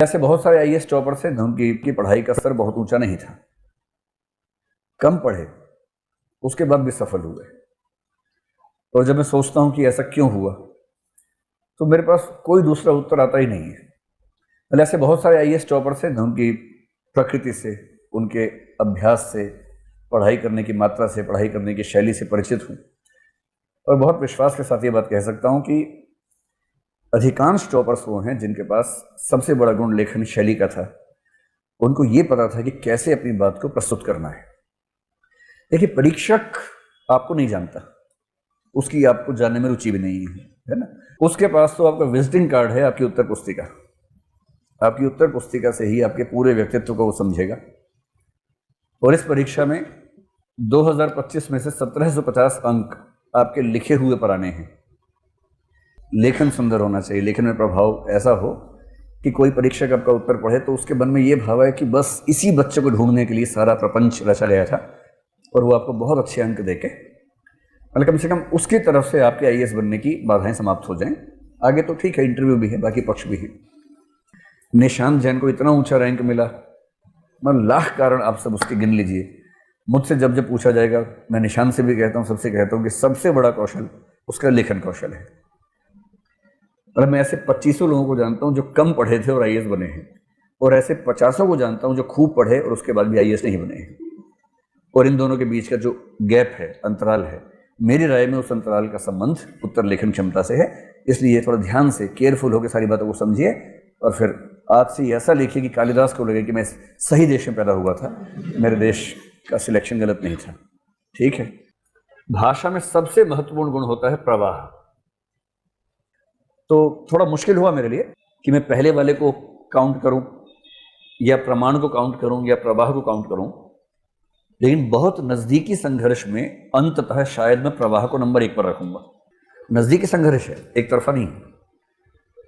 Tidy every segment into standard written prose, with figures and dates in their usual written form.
ऐसे बहुत सारे आईएएस टॉपर्स हैं उनकी पढ़ाई का स्तर बहुत ऊंचा नहीं था, कम पढ़े, उसके बाद भी सफल हुए। और जब मैं सोचता हूं कि ऐसा क्यों हुआ तो मेरे पास कोई दूसरा उत्तर आता ही नहीं है। मतलब ऐसे बहुत सारे आईएएस टॉपर्स हैं उनकी प्रकृति से, उनके अभ्यास से, पढ़ाई करने की मात्रा से, पढ़ाई करने की शैली से परिचित हूं और बहुत विश्वास के साथ ये बात कह सकता हूं कि अधिकांश टॉपर्स वो हैं जिनके पास सबसे बड़ा गुण लेखन शैली का था। उनको ये पता था कि कैसे अपनी बात को प्रस्तुत करना है। देखिए, परीक्षक आपको नहीं जानता, उसकी आपको जानने में रुचि भी नहीं है ना। उसके पास तो आपका विजिटिंग कार्ड है, आपकी उत्तर पुस्तिका। आपकी उत्तर पुस्तिका से ही आपके पूरे व्यक्तित्व को वो समझेगा। और इस परीक्षा में 2025 में से 1750 अंक आपके लिखे हुए पर आने हैं। लेखन सुंदर होना चाहिए, लेखन में प्रभाव ऐसा हो कि कोई परीक्षक आपका उत्तर पढ़े तो उसके मन में ये भाव है कि बस इसी बच्चे को ढूंढने के लिए सारा प्रपंच रचा गया था और वो आपको बहुत अच्छे अंक देके, मतलब कम से कम उसकी तरफ से आपके आईएएस बनने की बाधाएं समाप्त हो जाएं। आगे तो ठीक है, इंटरव्यू भी है, बाकी पक्ष भी है। निशांत जैन को इतना ऊंचा रैंक मिला, मैं लाख कारण आप सब उसके गिन लीजिए। मुझसे जब जब पूछा जाएगा, मैं निशांत से भी कहता हूँ, सबसे कहता हूँ कि सबसे बड़ा कौशल उसका लेखन कौशल है। और मैं ऐसे 25 लोगों को जानता हूँ जो कम पढ़े थे और आईएएस बने हैं, और ऐसे 50 को जानता हूँ जो खूब पढ़े और उसके बाद भी आईएएस नहीं बने हैं। और इन दोनों के बीच का जो गैप है, अंतराल है, मेरी राय में उस अंतराल का संबंध उत्तर लेखन क्षमता से है। इसलिए थोड़ा ध्यान से, केयरफुल होकर सारी बातों को समझिए और फिर आज से ऐसा लिखिए कि कालिदास को लगे कि मैं सही देश में पैदा हुआ था, मेरे देश का सिलेक्शन गलत नहीं था। ठीक है। भाषा में सबसे महत्वपूर्ण गुण होता है प्रवाह। तो थोड़ा मुश्किल हुआ मेरे लिए कि मैं पहले वाले को काउंट करूं या प्रमाण को काउंट करूं या प्रवाह को काउंट करूं, लेकिन बहुत नजदीकी संघर्ष में अंततः शायद मैं प्रवाह को नंबर 1 पर रखूंगा। नजदीकी संघर्ष है, एक तरफा नहीं।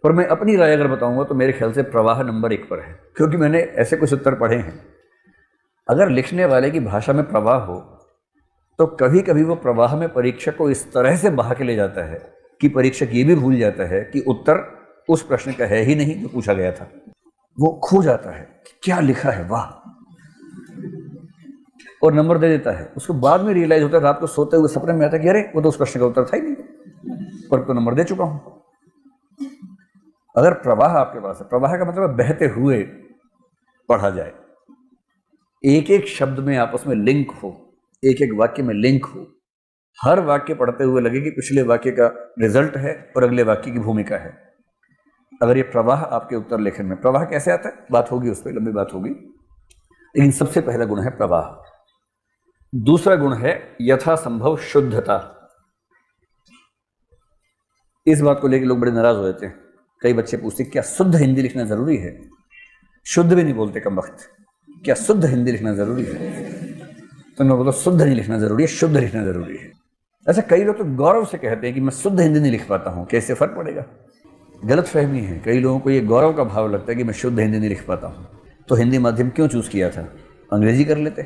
पर मैं अपनी राय अगर बताऊंगा तो मेरे ख्याल से प्रवाह नंबर 1 पर है, क्योंकि मैंने ऐसे कुछ उत्तर पढ़े हैं। अगर लिखने वाले की भाषा में प्रवाह हो तो कभी कभी वो प्रवाह में परीक्षक को इस तरह से बहा के ले जाता है कि परीक्षक ये भी भूल जाता है कि उत्तर उस प्रश्न का है ही नहीं जो पूछा गया था। वो खो जाता है कि क्या लिखा है, वाह, और नंबर दे देता है। उसको बाद में रियलाइज होता है, रात को सोते हुए सपने में आता है कि अरे वो तो उस प्रश्न का उत्तर था ही नहीं, पर तो नंबर दे चुका हूं। अगर प्रवाह आपके पास है, प्रवाह का मतलब बहते हुए पढ़ा जाए, एक एक शब्द में आपस में लिंक हो, एक एक वाक्य में लिंक हो, हर वाक्य पढ़ते हुए लगे कि पिछले वाक्य का रिजल्ट है और अगले वाक्य की भूमिका है। अगर ये प्रवाह आपके उत्तर लेखन में, प्रवाह कैसे आता है, बात होगी उस पर, लंबी बात होगी, लेकिन सबसे पहला गुण है प्रवाह। दूसरा गुण है यथासंभव शुद्धता। इस बात को लेकर लोग बड़े नाराज हो जाते हैं। कई बच्चे पूछते क्या शुद्ध हिंदी लिखना जरूरी है? शुद्ध भी नहीं बोलते कम वक्त, क्या शुद्ध हिंदी लिखना जरूरी है? तो मैं बोलता शुद्ध नहीं लिखना जरूरी है, शुद्ध लिखना जरूरी है। ऐसा कई लोग तो गौरव से कहते हैं कि मैं शुद्ध हिंदी नहीं लिख पाता हूं, कैसे फर्क पड़ेगा? गलत फहमी है। कई लोगों को ये गौरव का भाव लगता है कि मैं शुद्ध हिंदी नहीं लिख पाता हूं, तो हिंदी माध्यम क्यों चूज किया था? अंग्रेजी कर लेते।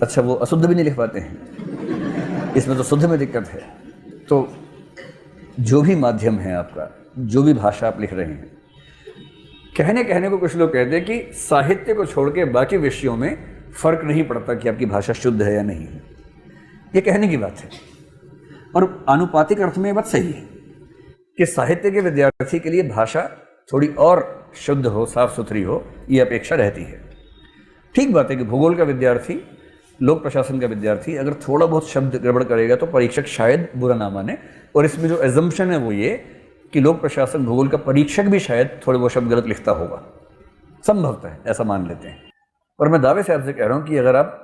अच्छा, वो अशुद्ध भी नहीं लिख पाते हैं, इसमें तो शुद्ध में दिक्कत है। तो जो भी माध्यम है आपका, जो भी भाषा आप लिख रहे हैं, कहने को कुछ लोग कहते हैं कि साहित्य को छोड़ के बाकी विषयों में फर्क नहीं पड़ता कि आपकी भाषा शुद्ध है या नहीं है। ये कहने की बात है, और आनुपातिक अर्थ में ये बात सही है कि साहित्य के विद्यार्थी के लिए भाषा थोड़ी और शुद्ध हो, साफ सुथरी हो, ये अपेक्षा रहती है। ठीक बात है कि भूगोल का विद्यार्थी, लोक प्रशासन का विद्यार्थी अगर थोड़ा बहुत शब्द गड़बड़ करेगा तो परीक्षक शायद बुरा ना माने, और इसमें जो एजम्पशन है वो ये कि लोक प्रशासन भूगोल का परीक्षक भी शायद थोड़े बहुत शब्द गलत लिखता होगा, संभवतः है, ऐसा मान लेते हैं। और मैं दावे से आपसे कह रहा हूं कि अगर आप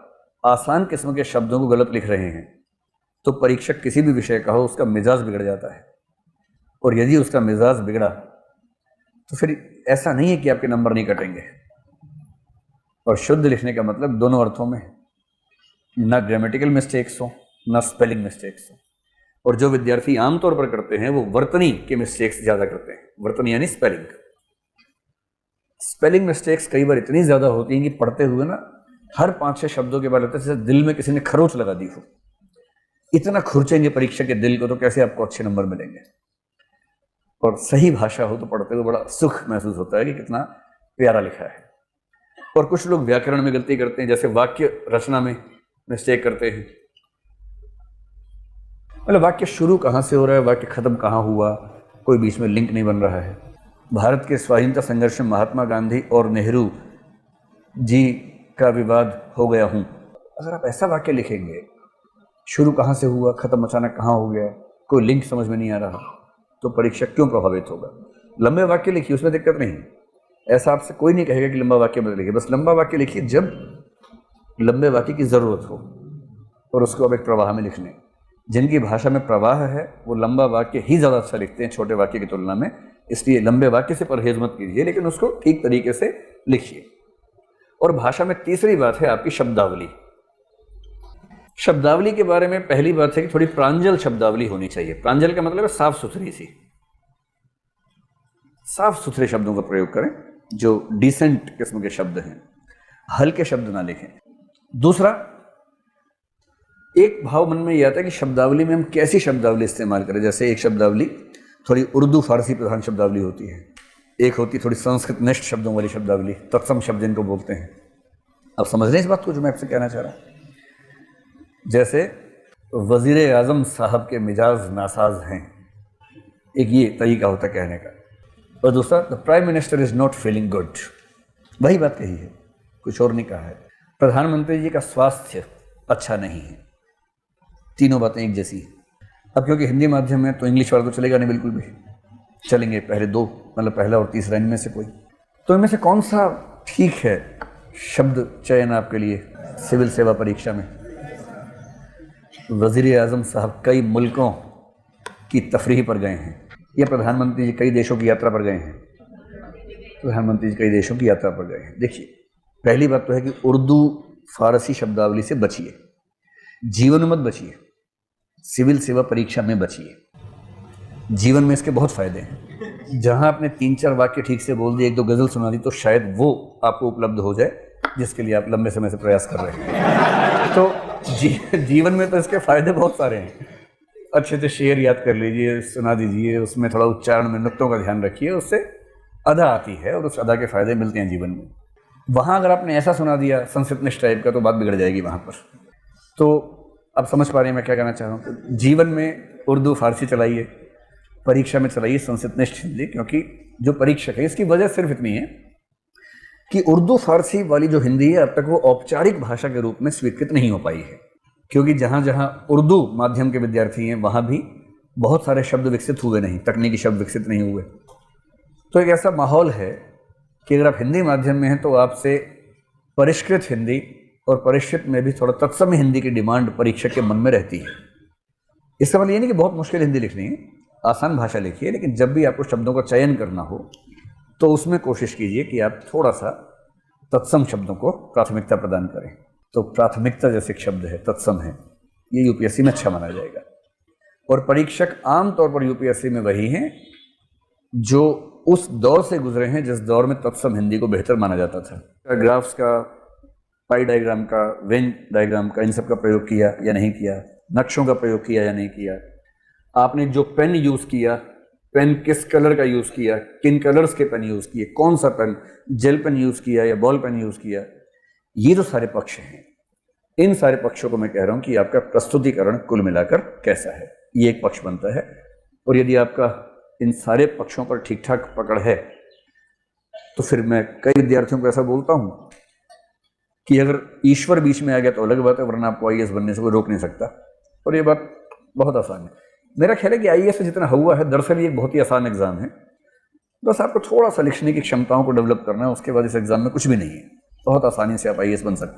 आसान किस्म के शब्दों को गलत लिख रहे हैं तो परीक्षक किसी भी विषय का हो, उसका मिजाज बिगड़ जाता है। और यदि उसका मिजाज बिगड़ा तो फिर ऐसा नहीं है कि आपके नंबर नहीं कटेंगे। और शुद्ध लिखने का मतलब दोनों अर्थों में, ना ग्रामेटिकल मिस्टेक्स हो, ना स्पेलिंग मिस्टेक्स हो। और जो विद्यार्थी आमतौर पर करते हैं वो वर्तनी के मिस्टेक्स ज्यादा करते हैं। वर्तनी यानी स्पेलिंग। स्पेलिंग मिस्टेक्स कई बार इतनी ज्यादा होती हैं कि पढ़ते हुए ना हर 5-6 शब्दों के बाद लगता है जैसे दिल में किसी ने खरोच लगा दी हो। इतना खुरचेंगे परीक्षा के दिल को तो कैसे आपको अच्छे नंबर मिलेंगे। और सही भाषा हो तो पढ़ते हुए बड़ा सुख महसूस होता है कि कितना प्यारा लिखा है। और कुछ लोग व्याकरण में गलती करते हैं, जैसे वाक्य रचना में मिस्टेक करते हैं। मतलब वाक्य शुरू कहाँ से हो रहा है, वाक्य खत्म कहाँ हुआ, कोई बीच में लिंक नहीं बन रहा है। भारत के स्वाधीनता संघर्ष में महात्मा गांधी और नेहरू जी का विवाद हो गया हूँ, अगर आप ऐसा वाक्य लिखेंगे, शुरू कहाँ से हुआ, खत्म अचानक कहाँ हो गया, कोई लिंक समझ में नहीं आ रहा, तो परीक्षक क्यों प्रभावित होगा। लंबे वाक्य लिखिए, उसमें दिक्कत नहीं। ऐसा आपसे कोई नहीं कहेगा कि लंबा वाक्य मत लिखिए, बस लंबा वाक्य लिखिए जब लंबे वाक्य की ज़रूरत हो, और उसको अब एक प्रवाह में लिख लें। जिनकी भाषा में प्रवाह है वो लंबा वाक्य ही ज़्यादा अच्छा लिखते हैं छोटे वाक्य की तुलना में, इसलिए लंबे वाक्य से परहेज मत कीजिए, लेकिन उसको ठीक तरीके से लिखिए। और भाषा में तीसरी बात है आपकी शब्दावली। शब्दावली के बारे में पहली बात है कि थोड़ी प्रांजल शब्दावली होनी चाहिए। प्रांजल का मतलब है साफ सुथरी सी, साफ सुथरे शब्दों का प्रयोग करें, जो डिसेंट किस्म के शब्द हैं, हल्के शब्द ना लिखें। दूसरा, एक भाव मन में यह आता है कि शब्दावली में हम कैसी शब्दावली इस्तेमाल करें। जैसे एक शब्दावली थोड़ी उर्दू फारसी प्रधान शब्दावली होती है, एक होती थोड़ी संस्कृत निष्ठ शब्दों वाली शब्दावली, तत्सम शब्द जिनको बोलते हैं। अब समझ रहे इस बात को जो मैं आपसे कहना चाह रहा हूँ। जैसे वजीर आजम साहब के मिजाज नासाज हैं, एक ये तरीका होता है कहने का। और दूसरा, the prime minister is not feeling good, वही बात कही है, कुछ और नहीं कहा है। प्रधानमंत्री जी का स्वास्थ्य अच्छा नहीं है। तीनों बातें एक जैसी हैं। अब क्योंकि हिंदी माध्यम है तो इंग्लिश वाला तो चलेगा नहीं, बिल्कुल भी चलेंगे पहले दो, मतलब पहला और तीसरा, इनमें से कोई। तो इनमें से कौन सा ठीक है शब्द चयन आपके लिए सिविल सेवा परीक्षा में? वज़ीर आज़म साहब कई मुल्कों की तफरीह पर गए हैं, या प्रधानमंत्री जी कई देशों की यात्रा पर गए हैं? प्रधानमंत्री जी कई देशों की यात्रा पर गए हैं। देखिए, पहली बात तो है कि उर्दू फारसी शब्दावली से बचिए, जीवन में मत बचिए, सिविल सेवा परीक्षा में बचिए। जीवन में इसके बहुत फायदे हैं। जहां आपने 3-4 वाक्य ठीक से बोल दिए, 1-2 गज़ल सुना दी, तो शायद वो आपको उपलब्ध हो जाए जिसके लिए आप लंबे समय से प्रयास कर रहे हैं। तो जीवन में तो इसके फायदे बहुत सारे हैं। अच्छे से शेर याद कर लीजिए, सुना दीजिए, उसमें थोड़ा उच्चारण में नुक्तों का ध्यान रखिए, उससे अदा आती है और उस अदा के फायदे मिलते हैं जीवन में। वहाँ अगर आपने ऐसा सुना दिया संस्कृत टाइप का, तो बात बिगड़ जाएगी वहाँ पर। तो आप समझ पा रहे हैं मैं क्या कहना चाह रहा हूँ। तो जीवन में उर्दू फारसी चलाइए, परीक्षा में चलाइए संस्कृत हिंदी, क्योंकि जो परीक्षक है, इसकी वजह सिर्फ इतनी है कि उर्दू फारसी वाली जो हिंदी है अब तक वो औपचारिक भाषा के रूप में स्वीकृत नहीं हो पाई है, क्योंकि जहाँ जहाँ उर्दू माध्यम के विद्यार्थी हैं वहाँ भी बहुत सारे शब्द विकसित हुए नहीं, तकनीकी शब्द विकसित नहीं हुए। तो एक ऐसा माहौल है कि अगर आप हिंदी माध्यम में हैं तो आपसे परिष्कृत हिंदी और परिष्कृत में भी थोड़ा तत्सम हिंदी की डिमांड परीक्षक के मन में रहती है। इसका मतलब ये नहीं कि बहुत मुश्किल हिंदी लिखनी है, आसान भाषा लिखिए, लेकिन जब भी आपको शब्दों का चयन करना हो तो उसमें कोशिश कीजिए कि आप थोड़ा सा तत्सम शब्दों को प्राथमिकता प्रदान करें। तो प्राथमिकता जैसे एक शब्द है, तत्सम है, ये यूपीएससी में अच्छा माना जाएगा। और परीक्षक आमतौर पर यूपीएससी में वही हैं जो उस दौर से गुजरे हैं जिस दौर में तत्सम हिंदी को बेहतर माना जाता था। ग्राफ्स का, पाई डायग्राम का, वेन डायग्राम का, इन सब का प्रयोग किया या नहीं किया, नक्शों का प्रयोग किया या नहीं किया, आपने जो पेन यूज़ किया, पेन किस कलर का यूज़ किया, किन कलर्स के पेन यूज़ किए, कौन सा पेन, जेल पेन यूज़ किया या बॉल पेन यूज़ किया, ये जो सारे पक्ष हैं, इन सारे पक्षों को मैं कह रहा हूँ कि आपका प्रस्तुतिकरण कुल मिलाकर कैसा है, ये एक पक्ष बनता है। और यदि आपका इन सारे पक्षों पर ठीक ठाक पकड़ है तो फिर मैं कई विद्यार्थियों को ऐसा बोलता हूँ कि अगर ईश्वर बीच में आ गया तो अलग बात है, वरना आपको आईएएस बनने से कोई रोक नहीं सकता। और ये बात बहुत आसान है। मेरा ख्याल है कि आईएएस जितना हुआ है, दरअसल ये एक बहुत ही आसान एग्जाम है। बस आपको थोड़ा सा लिखने की क्षमताओं को डेवलप करना है, उसके बाद इस एग्जाम में कुछ भी नहीं है, बहुत आसानी से आप आईएएस बन सकते हैं।